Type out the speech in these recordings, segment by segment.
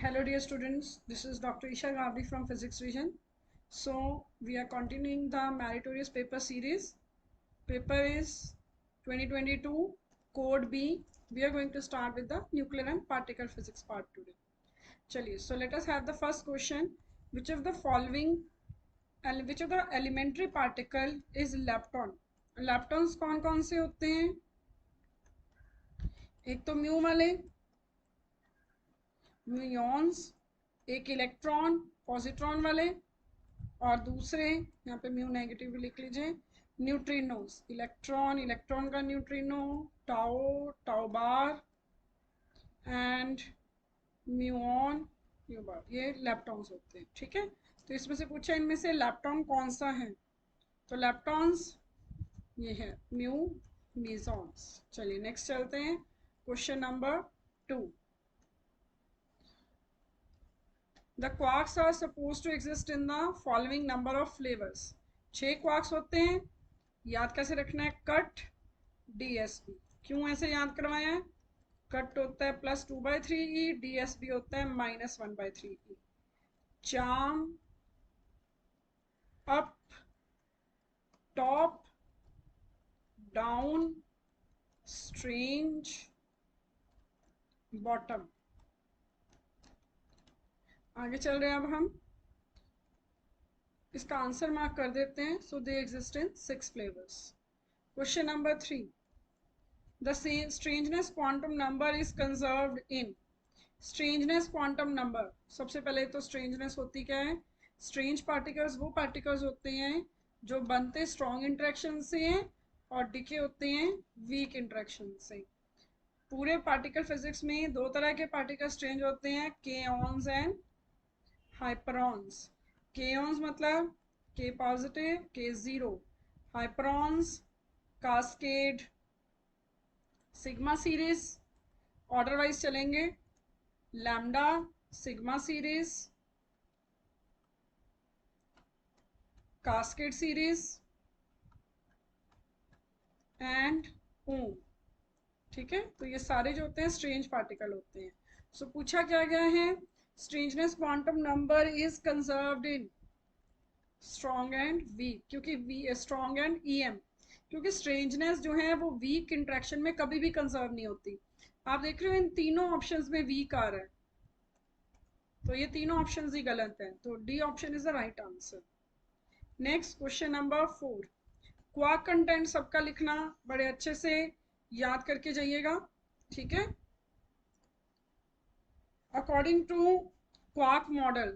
Hello dear students, this is Dr. Isha Gabri from Physics Region. So we are continuing the meritorious paper series. Paper is 2022 Code B. We are going to start with the nuclear and particle physics part today. Chaliye, so let us have the first question. Which of the elementary particle is lepton? Leptons कौन कौन से होते हैं? एक तो mu वाले, म्यून्स, एक electron positron वाले, और दूसरे यहाँ पे म्यू नेगेटिव भी लिख लीजिए, न्यूट्रिनोस, इलेक्ट्रॉन, इलेक्ट्रॉन का neutrino, tau, tau bar and muon, mu bar, ये लैप्टॉन्स होते हैं. ठीक है, तो इसमें से पूछा इनमें से लैप्टॉन कौन सा है, तो लैप्टॉन्स ये है म्यू मीजॉन्स. चलिए नेक्स्ट चलते हैं. Question number 2. The quarks are supposed to exist in the following number of flavors. 6 quarks होते हैं. याद कैसे रखना है? Cut DSB. क्यों ऐसे याद करवाया है? कट होता है +2/3e, DSB होता है -1/3e. Charm, up, top, down, strange, bottom. आगे चल रहे हैं. अब हम इसका आंसर मार्क कर देते हैं. So they exist in 6 flavours. Question number 3. The strangeness quantum number is conserved in. Strangeness quantum number, सबसे पहले तो स्ट्रेंजनेस होती क्या है? स्ट्रेंज पार्टिकल्स वो पार्टिकल्स होते हैं जो बनते स्ट्रॉन्ग इंटरेक्शन से हैं और डिके होते हैं वीक इंटरेक्शन से. पूरे पार्टिकल फिजिक्स में 2 तरह के पार्टिकल स्ट्रेंज होते हैं, केऑन्स एंड हाइपरॉन्स. केऑन्स मतलब K positive, K zero. Hyperons cascade, sigma series. Order wise चलेंगे. Lambda, sigma series, cascade series and ओम. ठीक है, तो ये सारे जो होते हैं स्ट्रेंज पार्टिकल होते हैं. सो पूछा क्या गया है? Strangeness quantum number is conserved in strong and weak. क्योंकि स्ट्रॉन्ग एंड EM, क्योंकि स्ट्रेंजनेस जो है वो वीक इंट्रैक्शन में कभी भी कंजर्व नहीं होती. आप देख रहे हो इन तीनों ऑप्शंस में वीक आ रहा है, तो ये तीनों ऑप्शंस ही गलत हैं. तो D option is the right answer. Next question number 4. Quark content सबका लिखना बड़े अच्छे से याद करके जाइएगा. ठीक है. अकॉर्डिंग टू क्वार्क मॉडल,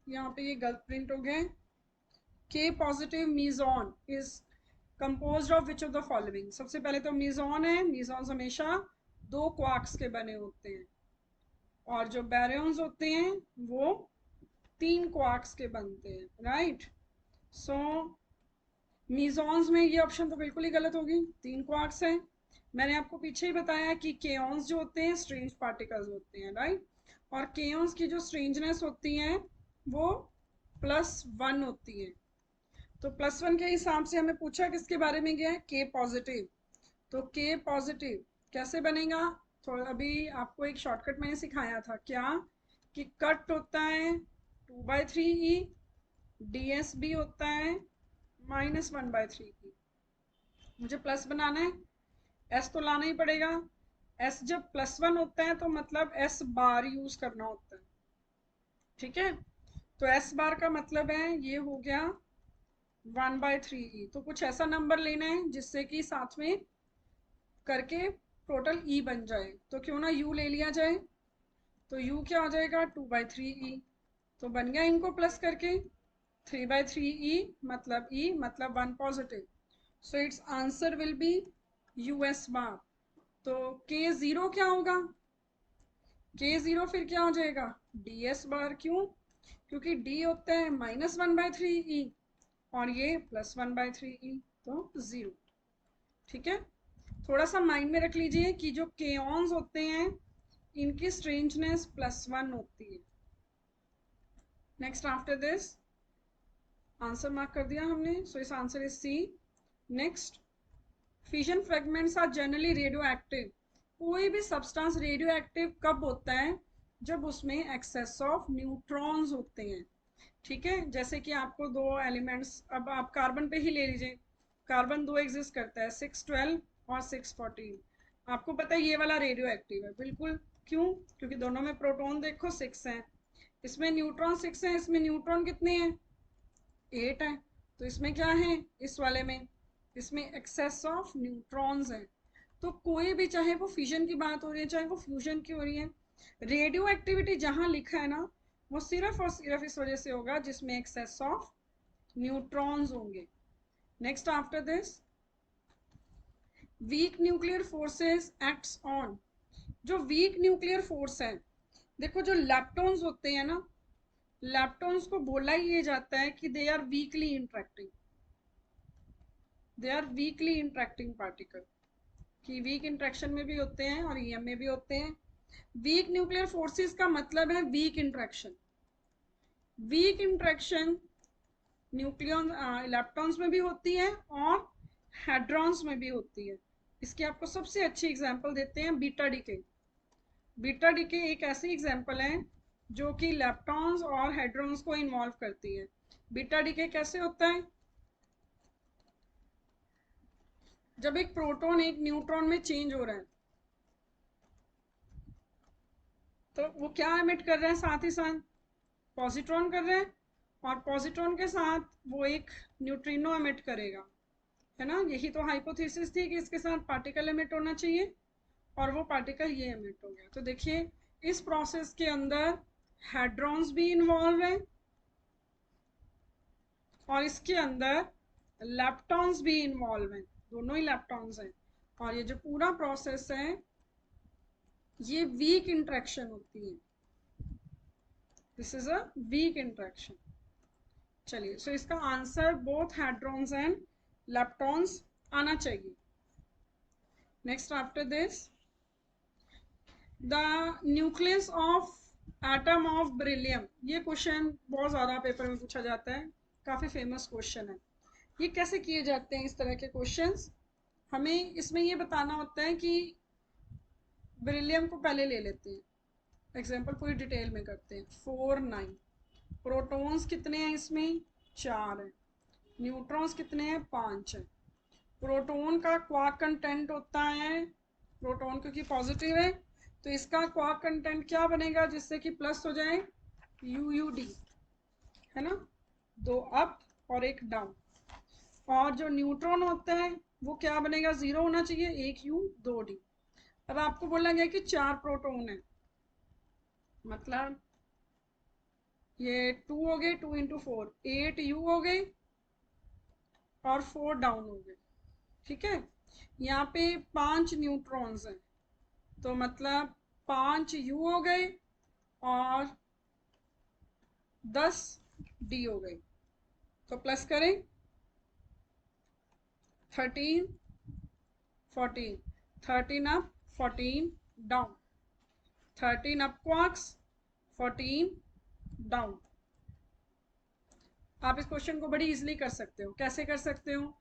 यहाँ पे ये गलत प्रिंट हो गए. K positive meson is composed of which of the following. सबसे पहले तो मीजॉन है. मीजॉन्स हमेशा 2 क्वार्क्स के बने होते हैं, और जो बैरियंस होते हैं वो 3 क्वार्क्स के बनते हैं. राइट. सो मीजॉन्स में ये ऑप्शन तो बिल्कुल ही गलत होगी, 3 क्वार्क्स हैं. मैंने आपको पीछे ही बताया कि केऑन्स जो होते हैं स्ट्रेंज पार्टिकल्स होते हैं. राइट. और केऑन्स की जो स्ट्रेंजनेस होती है वो +1 होती है. तो +1 के हिसाब से हमें पूछा किसके बारे में गया है? के पॉजिटिव. तो के पॉजिटिव कैसे बनेगा? तो अभी आपको एक शॉर्टकट मैंने सिखाया था. क्या कि कट होता है 2/3e, DSB होता है -1/3e. मुझे प्लस बनाना है, S तो लाना ही पड़ेगा. S जब +1 होता है तो मतलब S बार यूज करना होता है. ठीक है, तो S बार का मतलब है ये हो गया 1/3e. तो कुछ ऐसा नंबर लेना है जिससे कि साथ में करके टोटल E बन जाए. तो क्यों ना U ले लिया जाए. तो U क्या हो जाएगा? 2/3e. तो बन गया इनको प्लस करके 3/3e मतलब E मतलब 1 positive. So it's answer will be US बार. तो K0 क्या होगा? K0 फिर क्या हो जाएगा? DS बार. क्यों? क्योंकि D होता है -1/3e और ये +1/3e, तो 0. ठीक है, थोड़ा सा माइंड में रख लीजिए कि जो केऑन्स होते हैं इनकी स्ट्रेंजनेस +1 होती है. Next after this answer mark कर दिया हमने. सो इस answer is C. Next, fission fragments are generally radioactive. कोई भी सब्सटेंस रेडियो एक्टिव कब होता है? जब उसमें एक्सेस ऑफ न्यूट्रॉन्स होते हैं, ठीक है। जैसे कि आपको दो एलिमेंट्स, अब आप कार्बन पे ही ले लीजिए, कार्बन दो एग्जिस्ट करता है, 612 और 614। आपको पता है ये वाला रेडियो एक्टिव है, बिल्कुल। क्यों? क्योंकि दोनों में प्रोटॉन देखो 6 हैं, इसमें न्यूट्रॉन 6 हैं, इसमें न्यूट्रॉन कितने हैं? 8 है। तो इसमें क्या है, इस वाले में, इसमें एक्सेस ऑफ न्यूट्रॉन्स है। तो कोई भी, चाहे वो फिजन की बात हो रही है चाहे वो फ्यूजन की हो रही है, रेडियो एक्टिविटी जहां लिखा है ना, वो सिर्फ और सिर्फ इस वजह से होगा जिसमें एक्सेस ऑफ न्यूट्रॉन्स होंगे। Next after this, weak nuclear forces acts on, जो वीक न्यूक्लियर फोर्स है, देखो जो लेप्टॉन्स होते हैं ना, लेप्टॉन्स को बोला ही ये जाता है कि they are weakly interacting, they are weakly interacting particle, कि वीक इंटरेक्शन में भी होते हैं और ईएम में भी होते हैं। वीक न्यूक्लियर फोर्सेस का मतलब है weak interaction. Weak interaction nucleon electrons में भी होती है और हेड्रॉन्स में भी होती है। इसकी आपको सबसे अच्छी एग्जांपल देते हैं बीटा डीके। बीटा डीके एक ऐसी एग्जांपल है जो कि इलेक्ट्रॉन्स और हेड्रॉन्स को इन्वॉल्व करती है। बीटा डीके कैसे होता है? जब एक प्रोटॉन एक न्यूट्रॉन में चेंज हो रहा है, तो वो क्या एमिट कर रहे हैं, साथ ही साथ पॉजिट्रॉन कर रहे हैं, और पॉजिट्रॉन के साथ वो एक न्यूट्रिनो एमिट करेगा, है ना। यही तो हाइपोथेसिस थी कि इसके साथ पार्टिकल एमिट होना चाहिए, और वो पार्टिकल ये एमिट हो गया। तो देखिए इस प्रोसेस के अंदर हेड्रॉन्स भी इन्वॉल्व हैं और इसके अंदर लेप्टॉन्स भी इन्वॉल्व हैं, दोनों ही लेप्टॉन्स हैं। और ये जो पूरा प्रोसेस है ये वीक इंटरेक्शन होती है, this is a weak interaction. चलिए, सो इसका answer both hadrons and leptons आना चाहिए। Next after this, the nucleus of atom of beryllium, ये क्वेश्चन बहुत ज़्यादा पेपर में पूछा जाता है, काफ़ी फेमस क्वेश्चन है। ये कैसे किए जाते हैं इस तरह के क्वेश्चंस? हमें इसमें ये बताना होता है कि बेरिलियम को पहले ले लेते हैं, एग्जांपल पूरी डिटेल में करते हैं। 4 9 प्रोटॉन्स कितने हैं इसमें? 4 है। न्यूट्रॉन्स कितने हैं? 5 है। प्रोटॉन का क्वार्क कंटेंट होता है, प्रोटॉन क्योंकि पॉजिटिव है तो इसका क्वार्क कंटेंट क्या बनेगा जिससे कि प्लस हो जाए? UUD, है ना, 2 अप और 1 डाउन। और जो न्यूट्रॉन होता है वो क्या बनेगा? 0 होना चाहिए, 1 U 2 D। अब आपको बोला गया कि 4 प्रोटॉन है, मतलब ये 2 हो गए, 2 इंटू 4 8 U हो गए और 4 डाउन हो गए, ठीक है। यहाँ पे 5 न्यूट्रॉन्स हैं, तो मतलब 5 U हो गए और 10 D हो गए। तो प्लस करें, 13 14, 13 up 14 down, 13 up quarks 14 down. आप इस क्वेश्चन को बड़ी इजीली कर सकते हो। कैसे कर सकते हो?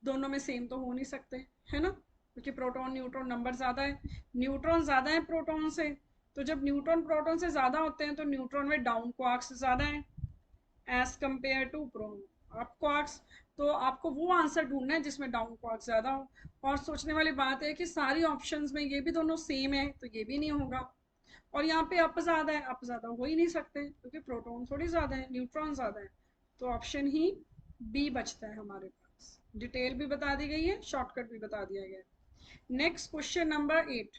दोनों में सेम तो हो नहीं सकते, है ना, क्योंकि प्रोटॉन न्यूट्रॉन नंबर ज़्यादा है, न्यूट्रॉन ज़्यादा है प्रोटॉन से। तो जब न्यूट्रॉन प्रोटॉन से ज़्यादा होते हैं तो न्यूट्रॉन में डाउन क्वार्क्स ज़्यादा है as compare to up quarks. तो आपको वो आंसर ढूंढना है जिसमें डाउन क्वार्क्स ज़्यादा हो। और सोचने वाली बात है कि सारी ऑप्शंस में ये भी दोनों सेम है तो ये भी नहीं होगा। और यहाँ पे अप ज़्यादा है, अप ज़्यादा हो ही नहीं सकते क्योंकि प्रोटॉन थोड़ी ज़्यादा है, न्यूट्रॉन ज़्यादा है। तो ऑप्शन ही बी बचता है हमारे पास। डिटेल भी बता दी गई है, शॉर्टकट भी बता दिया गया है। Next question number 8,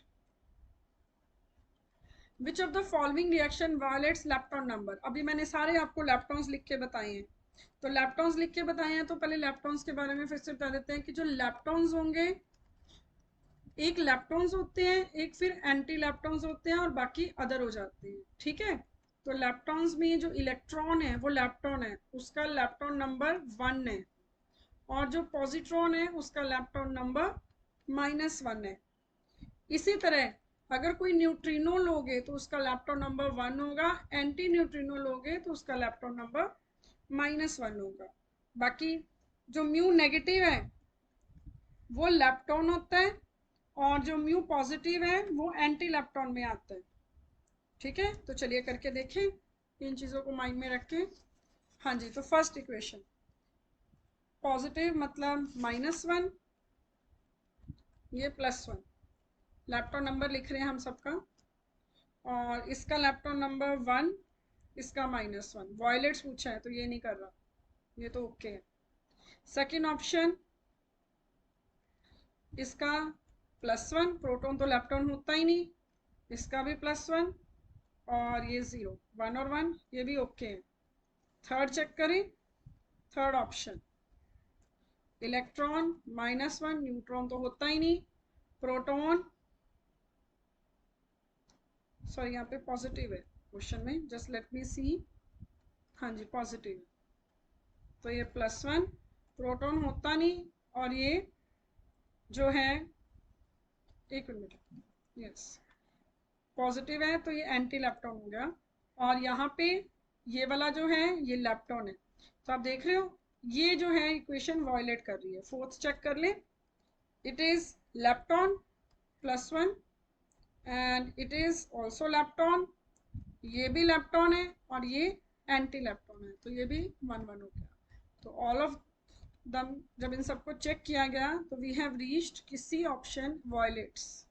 which of the following reaction violets lepton number. अभी मैंने सारे आपको लेप्टॉन्स लिख के बताए हैं, तो लेप्टॉन्स लिख के बताए हैं तो पहले लेप्टॉन्स के बारे में फिर से बता देते हैं कि जो लेप्टॉन्स होंगे, एक लेप्टॉन्स होते हैं, एक फिर एंटी लेप्टॉन्स होते हैं और बाकी अदर हो जाते हैं, ठीक है। तो लेप्टॉन्स में जो इलेक्ट्रॉन है वो लेप्टॉन है, उसका लेप्टॉन नंबर 1 है, और जो पॉजिट्रॉन है उसका लेप्टॉन नंबर -1 है। इसी तरह अगर कोई न्यूट्रिनो लोगे तो उसका लेप्टॉन नंबर 1 होगा, एंटी न्यूट्रिनो लोगे तो उसका लेप्टॉन नंबर -1 होगा। बाकी जो म्यू नेगेटिव है वो लेप्टॉन होता है, और जो म्यू पॉजिटिव है वो एंटी लेप्टॉन में आता है, ठीक है, तो चलिए करके देखें इन चीज़ों को माइंड में रख के। हाँ जी, तो फर्स्ट इक्वेशन पॉजिटिव मतलब -1, ये +1। लैपटॉप नंबर लिख रहे हैं हम सबका, और इसका लैपटॉप नंबर 1, इसका -1। वॉयलेट्स पूछा है तो ये नहीं कर रहा, ये तो ओके है। सेकेंड ऑप्शन इसका +1, प्रोटॉन तो लैपटॉन होता ही नहीं, इसका भी +1, और ये 0, 1 और 1 ये भी ओके है। थर्ड चेक करें, थर्ड ऑप्शन इलेक्ट्रॉन -1, न्यूट्रॉन तो होता ही नहीं, प्रोटॉन सॉरी यहाँ पे पॉजिटिव है क्वेश्चन में, जस्ट लेट मी सी। हाँ जी पॉजिटिव, तो ये +1, प्रोटॉन होता नहीं, और ये जो है एक मिनट, यस पॉजिटिव है तो ये एंटी लैप्टॉन हो गया, और यहाँ पे ये वाला जो है ये लैप्टॉन है। तो आप देख रहे हो ये जो है इक्वेशन वॉयलेट कर रही है। फोर्थ चेक कर ले, it is lepton +1 and it is also lepton, ये भी लैप्टॉन है और ये एंटी लैप्टॉन है, तो ये भी 1 1 हो गया। तो ऑल ऑफ दम जब इन सबको चेक किया गया तो वी हैव रीच्ड किसी option violates.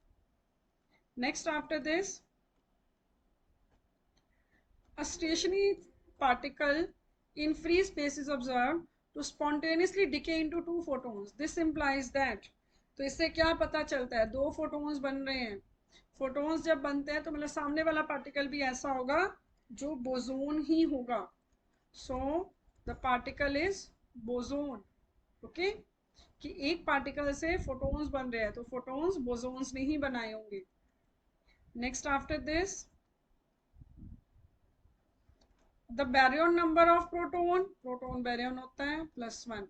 Next after this, a stationary particle in free space is observed to spontaneously decay into 2 photons. This implies that, तो इससे क्या पता चलता है, 2 फोटोन्स बन रहे हैं। फोटोन्स जब बनते हैं तो मतलब सामने वाला पार्टिकल भी ऐसा होगा जो बोजोन ही होगा। So the particle is boson. Okay, कि एक पार्टिकल से फोटोन्स बन रहे हैं तो फोटोन्स बोजोन्स ने ही बनाए होंगे। Next after this, the Baryon number of proton, proton Baryon होता है +1,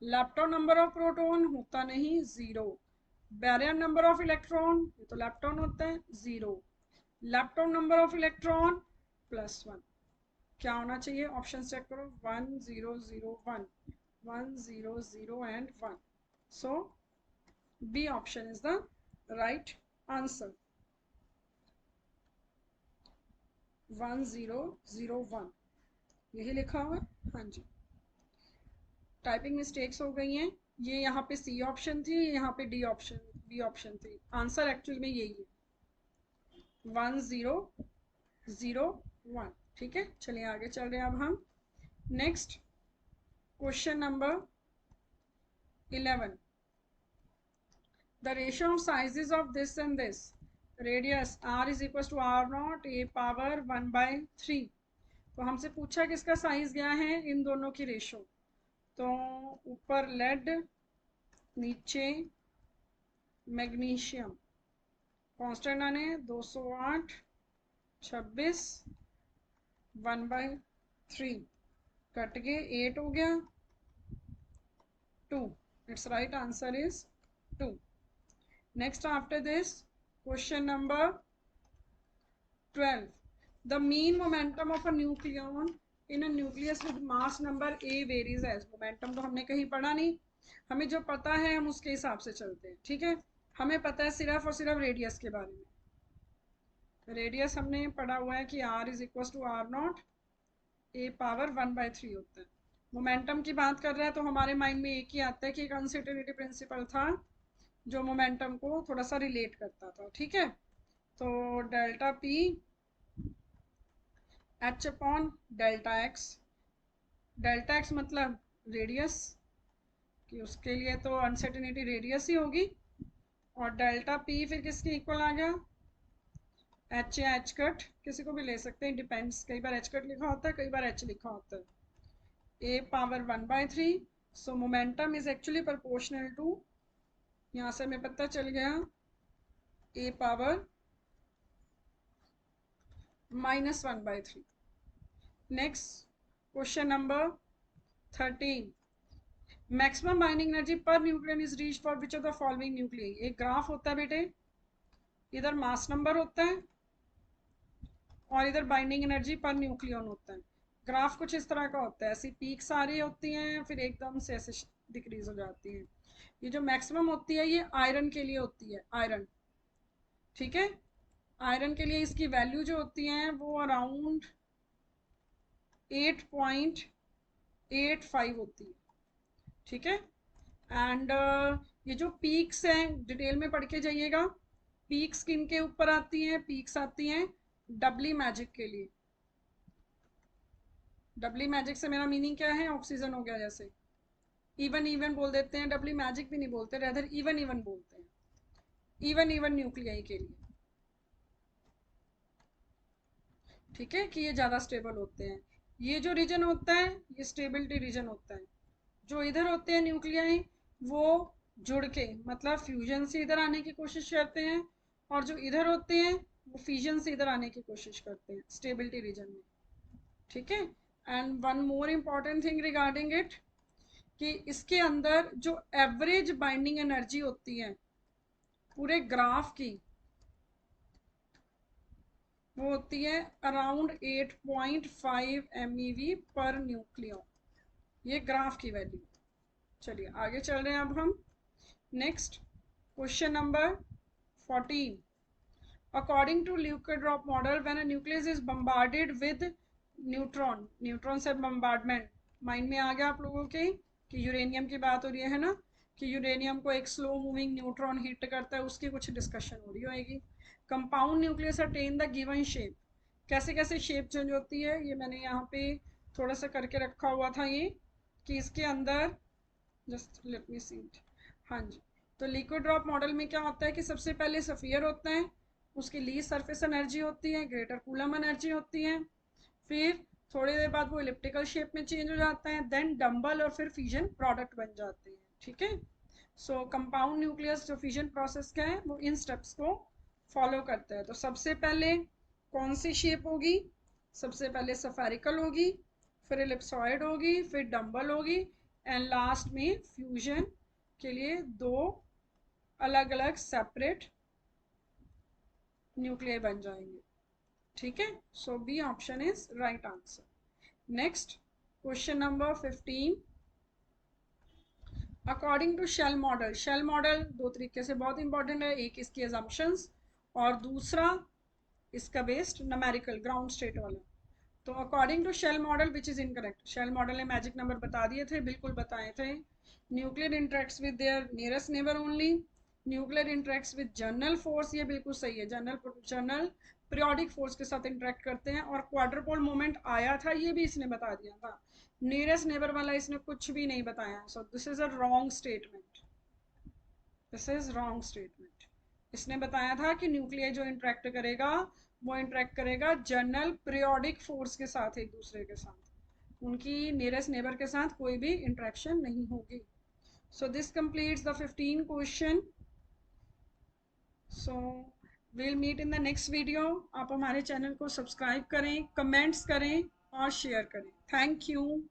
लैप्टॉन नंबर ऑफ प्रोटोन होता नहीं 0, बैरियन नंबर ऑफ इलेक्ट्रॉन ये तो लैप्टॉन होता है 0, लैप्टॉन नंबर ऑफ इलेक्ट्रॉन +1। क्या होना चाहिए, ऑप्शन चेक करो, 1 0 0 1, 1 0 0 and 1। So B option is the right answer, 1 0 0 1 यही लिखा हुआ है। हाँ जी, टाइपिंग मिस्टेक्स हो गई हैं, ये यहाँ पे सी ऑप्शन थी, यहाँ पे डी ऑप्शन बी ऑप्शन थी, आंसर एक्चुअल में यही है 1 0 0 1। ठीक है, चलिए आगे चल रहे हैं अब हम। Next question number 11, the ratio of sizes of this and this radius r is equal to r0 a power 1/3। तो हमसे पूछा कि इसका साइज क्या है इन दोनों की रेशो। तो ऊपर लेड, नीचे मैग्नीशियम, कांस्टेंट आने 208 26 1/3 कट के 8 हो गया 2। It's right answer is 2। Next after this question number 12, the mean momentum of a nucleon in a nucleus with mass number a varies as। Momentum तो हमने कहीं पढ़ा नहीं, हमें जो पता है हम उसके हिसाब से चलते हैं। ठीक है, हमें पता है सिर्फ और सिर्फ रेडियस के बारे में। रेडियस हमने पढ़ा हुआ है कि r is equal to r0 a power 1/3 होता है। मोमेंटम की बात कर रहा है तो हमारे माइंड में एक ही आता है कि एक अनसर्टेनिटी प्रिंसिपल था जो मोमेंटम को थोड़ा सा रिलेट करता था। ठीक है, तो delta p h upon delta x, delta x मतलब रेडियस, कि उसके लिए तो अनसर्टेनिटी रेडियस ही होगी, और डेल्टा पी फिर किसके इक्वल आ गया, एच या एच कट किसी को भी ले सकते हैं, डिपेंड्स, कई बार एच कट लिखा होता है कई बार एच लिखा होता है, A power 1/3। So momentum is actually proportional to, यहाँ से हमें पता चल गया A power -1/3। Next question number 13, maximum binding energy per nucleon is reach for which of the following nuclei. एक ग्राफ होता है बेटे, इधर मास नंबर होता है और इधर बाइंडिंग एनर्जी पर न्यूक्लियन होता है। ग्राफ कुछ इस तरह का होता है, ऐसी पीक्स आ रही होती हैं फिर एकदम से ऐसे डिक्रीज हो जाती है। ये जो मैक्सिमम होती है ये आयरन के लिए होती है, आयरन। ठीक है, आयरन के लिए इसकी वैल्यू जो होती है वो अराउंड 8.85 होती है, ठीक है। एंड ये जो पीक्स हैं डिटेल में पढ़ के जाइएगा। पीक्स किन के ऊपर आती हैं? पीक्स आती हैं डबली मैजिक के लिए। डबली मैजिक से मेरा मीनिंग क्या है? ऑक्सीजन हो गया जैसे। इवन इवन बोल देते हैं, डबली मैजिक भी नहीं बोलते, रेदर इवन इवन बोलते हैं, इवन इवन न्यूक्लियाई के लिए, ठीक है, कि ये ज़्यादा स्टेबल होते हैं। ये जो रीजन होता है ये स्टेबिलिटी रीजन होता है। जो इधर होते हैं न्यूक्लियाई वो जुड़ के मतलब फ्यूजन से इधर आने की कोशिश करते हैं, और जो इधर होते हैं वो फिजन से इधर आने की कोशिश करते हैं स्टेबिलिटी रीजन में, ठीक है। And one more important thing regarding it, कि इसके अंदर जो एवरेज बाइंडिंग एनर्जी होती है पूरे ग्राफ की, वो होती है अराउंड 8.5 MeV पर न्यूक्लियन। ये ग्राफ की वैल्यू। चलिए आगे चल रहे हैं अब हम। Next question number 14। According to liquid drop model, when a nucleus is bombarded with neutron, neutron से बम्बार्डमेंट माइंड में आ गया आप लोगों के कि यूरेनियम की बात हो रही है ना, कि यूरेनियम को एक स्लो मूविंग न्यूट्रॉन हिट करता है, उसकी कुछ डिस्कशन हो रही होगी। Compound nucleus attain the given shape. कैसे कैसे शेप चेंज होती है ये मैंने यहाँ पे थोड़ा सा करके रखा हुआ था, ये कि इसके अंदर just let me see it. हाँ जी, तो लिक्विड ड्रॉप मॉडल में क्या होता है कि सबसे पहले सफियर होता है, उसकी लीस्ट सरफेस एनर्जी होती है, ग्रेटर कूलम एनर्जी होती है, फिर थोड़ी देर बाद वो इलिप्टिकल शेप में चेंज हो जाता है, देन डम्बल और फिर फिजन प्रोडक्ट बन जाते हैं, ठीक है। सो कंपाउंड न्यूक्लियस जो फिजन प्रोसेस का है वो इन स्टेप्स को फॉलो करता है। तो सबसे पहले कौन सी शेप होगी? सबसे पहले सफेरिकल होगी, फिर एलिप्सॉइड होगी, फिर डम्बल होगी, एंड लास्ट में फ्यूजन के लिए दो अलग अलग सेपरेट न्यूक्लियर बन जाएंगे, ठीक है। So B option is right answer. Next question number 15। According to shell model, shell model दो तरीके से बहुत इंपॉर्टेंट है, एक इसकी एजम्पशंस और दूसरा इसका बेस्ड न्यूमेरिकल ग्राउंड स्टेट वाला। तो according to shell model which is incorrect, shell model ने मैजिक नंबर बता दिए थे, बिल्कुल बताए थे। Nuclear interacts with their nearest neighbour only, nuclear interacts with general force, ये बिल्कुल सही है, जर्नल पीरियोडिक फोर्स के साथ इंटरेक्ट करते हैं, और क्वाड्रपोल मोमेंट आया था ये भी इसने बता दिया था। नियरेस्ट नेबर वाला इसने कुछ भी नहीं बताया, so this is a wrong statement, this is wrong statement. इसने बताया था कि न्यूक्लियर जो इंटरेक्ट करेगा वो इंटरेक्ट करेगा जर्नल पीरियोडिक फोर्स के साथ, एक दूसरे के साथ, उनकी नियरेस्ट नेबर के साथ कोई भी इंटरेक्शन नहीं होगी। So this completes the 15 question. So we'll meet in the next video। आप हमारे चैनल को सब्सक्राइब करें, कमेंट्स करें और शेयर करें। Thank you.